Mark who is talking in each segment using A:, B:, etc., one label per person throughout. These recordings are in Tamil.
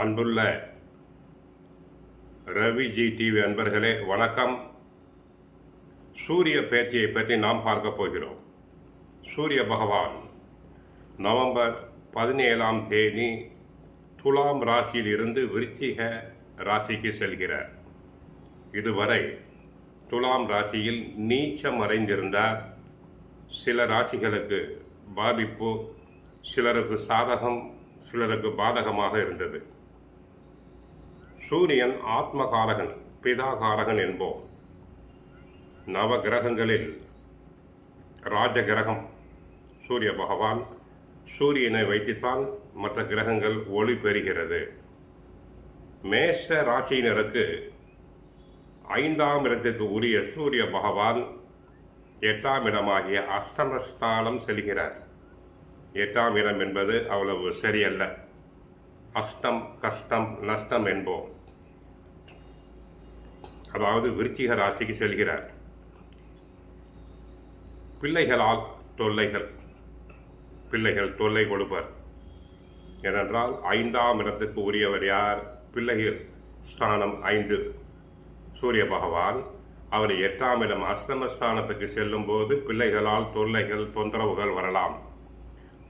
A: அன்புள்ள ரவி டிவி அன்பர்களே வணக்கம். சூரிய பேச்சியை பற்றி நாம் பார்க்க போகிறோம். சூரிய பகவான் நவம்பர் 17ஆம் தேதி துலாம் ராசியில் இருந்து விருச்சிக ராசிக்கு செல்கிறார். இதுவரை துலாம் ராசியில் நீச்சம் அடைந்திருந்தார். சில ராசிகளுக்கு பாதிப்பு, சிலருக்கு சாதகம், சிலருக்கு பாதகமாக இருந்தது. சூரியன் ஆத்மகாரகன், பிதாகாரகன் என்போம். நவ கிரகங்களில் ராஜ கிரகம் சூரிய பகவான். சூரியனை வைத்துத்தான் மற்ற கிரகங்கள் ஒளி பெறுகிறது. மேஷ ராசியினருக்கு 5ஆம் இடத்துக்கு உரிய சூரிய பகவான் 8ஆம் இடமாகிய அஷ்டமஸ்தானம் செல்கிறார். 8ஆம் இடம் என்பது அவ்வளவு சரியல்ல. அஷ்டம், கஷ்டம், நஷ்டம் என்போம். அதாவது விருச்சிக ராசிக்கு செல்கிறார். பிள்ளைகளால் தொல்லைகள், பிள்ளைகள் தொல்லை கொடுப்பர். ஏனென்றால் 5ஆம் இடத்துக்கு உரியவர் யார்? பிள்ளைகள் ஸ்தானம் 5 சூரிய பகவான். அவர் 8ஆம் இடம் அஷ்டமஸ்தானத்துக்கு செல்லும் போது பிள்ளைகளால் தொல்லைகள், தொந்தரவுகள் வரலாம்.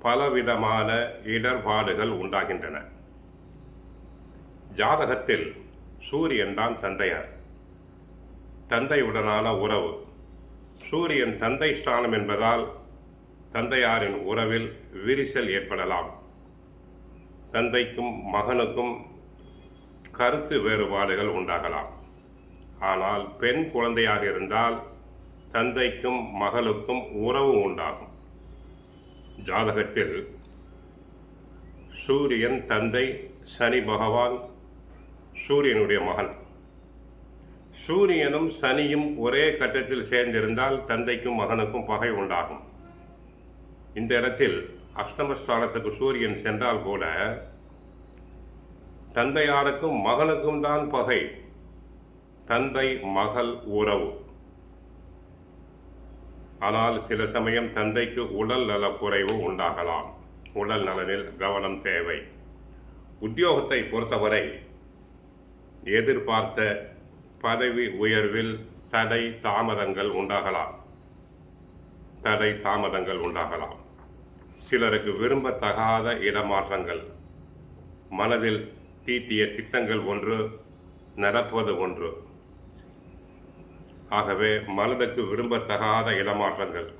A: பலவிதமான இடர்பாடுகள் உண்டாகின்றன. ஜாதகத்தில் சூரியன் தான் தந்தையார், தந்தையுடனான உறவு. சூரியன் தந்தை ஸ்தானம் என்பதால் தந்தையாரின் உறவில் விரிசல் ஏற்படலாம். தந்தைக்கும் மகனுக்கும் கருத்து வேறுபாடுகள் உண்டாகலாம். ஆனால் பெண் குழந்தையாக இருந்தால் தந்தைக்கும் மகளுக்கும் உறவு உண்டாகும். ஜாதகத்தில் சூரியன் தந்தை, சனி பகவான் சூரியனுடைய மகன். சூரியனும் சனியும் ஒரே கட்டத்தில் சேர்ந்திருந்தால் தந்தைக்கும் மகனுக்கும் பகை உண்டாகும். இந்த இடத்தில் அஷ்டமஸ்தானத்துக்கு சூரியன் சென்றால் கூட தந்தையாருக்கும் மகனுக்கும் தான் பகை. தந்தை மகள் உறவு. ஆனால் சில சமயம் தந்தைக்கு உடல் நலக்குறைவு உண்டாகலாம். உடல் நலனில் கவனம் தேவை. உத்தியோகத்தை பொறுத்தவரை எதிர்பார்த்த பதவி உயர்வில் தடை தாமதங்கள் உண்டாகலாம். சிலருக்கு விரும்பத்தகாத இடமாற்றங்கள், மனதில் தீட்டிய திட்டங்கள் ஒன்று, நடப்பது ஒன்று. ஆகவே மனதுக்கு விரும்பத்தகாத இடமாற்றங்கள்,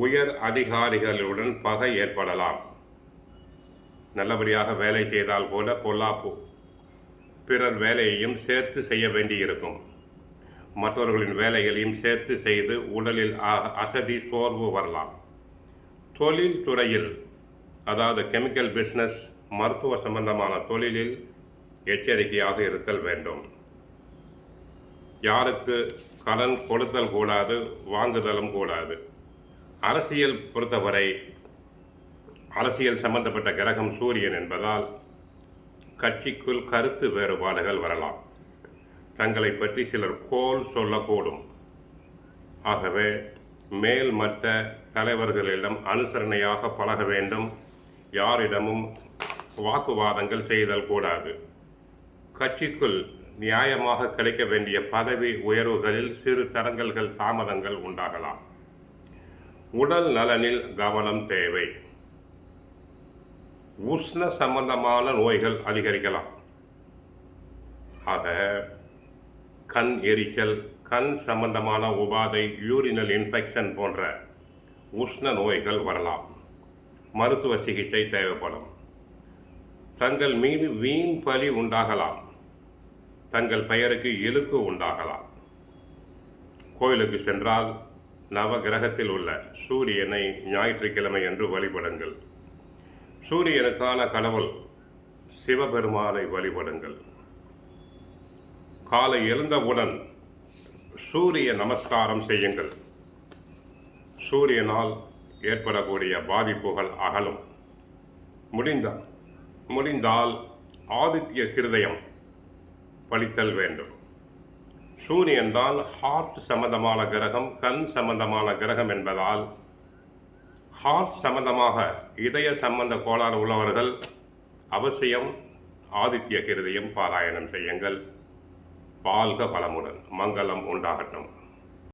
A: உயர் அதிகாரிகளுடன் பகை ஏற்படலாம். நல்லபடியாக வேலை செய்தால் போல பொல்லாப்பு. பிறர் வேலையையும் சேர்த்து செய்ய வேண்டியிருக்கும். மற்றவர்களின் வேலைகளையும் சேர்த்து செய்து உடலில் அசதி, சோர்வு வரலாம். தொழில் துறையில், அதாவது கெமிக்கல் பிஸ்னஸ், மருத்துவ சம்பந்தமான தொழிலில் எச்சரிக்கையாக இருத்தல் வேண்டும். யாருக்கு கடன் கொடுத்தல் கூடாது, வாங்குதலும் கூடாது. அரசியல் பொறுத்தவரை அரசியல் சம்பந்தப்பட்ட கிரகம் சூரியன் என்பதால் கட்சிக்குள் கருத்து வேறுபாடுகள் வரலாம். தங்களை பற்றி சிலர் கோல் சொல்லக்கூடும். ஆகவே மேல் மற்ற தலைவர்களிடம் அனுசரணையாக பழக வேண்டும். யாரிடமும் வாக்குவாதங்கள் செய்தல் கூடாது. கட்சிக்குள் நியாயமாக கிடைக்க வேண்டிய பதவி உயர்வுகளில் சிறு தடங்கல்கள், தாமதங்கள் உண்டாகலாம். உடல் நலனில் கவனம் தேவை. உஷ்ண சம்பந்தமான நோய்கள் அதிகரிக்கலாம். ஆக கண் எரிச்சல், கண் சம்பந்தமான உபாதை, யூரினல் இன்ஃபெக்ஷன் போன்ற உஷ்ண நோய்கள் வரலாம். மருத்துவ சிகிச்சை தேவைப்படும். தங்கள் மீது வீண் பழி உண்டாகலாம். தங்கள் பெயருக்கு இழுக்கு உண்டாகலாம். கோயிலுக்கு சென்றால் நவ கிரகத்தில் உள்ள சூரியனை ஞாயிற்றுக்கிழமை என்று வழிபடுங்கள். சூரியனுக்கான கடவுள் சிவபெருமானை வழிபடுங்கள். காலை எழுந்தவுடன் சூரிய நமஸ்காரம் செய்யுங்கள். சூரியனால் ஏற்படக்கூடிய பாதிப்புகள் அகலும். முடிந்தால் ஆதித்ய ஹிருதயம் படித்தல் வேண்டும். சூரியன் தான் ஹார்ட் சம்பந்தமான கிரகம், கண் சம்பந்தமான கிரகம் என்பதால் ஹார்ட் சம்பந்தமாக, இதய சம்பந்த கோளாறு உள்ளவர்கள் அவசியம் ஆதித்ய ஹிருதயம் பாராயணம் செய்யுங்கள். வாழ்க வளமுடன். மங்களம் உண்டாகட்டும்.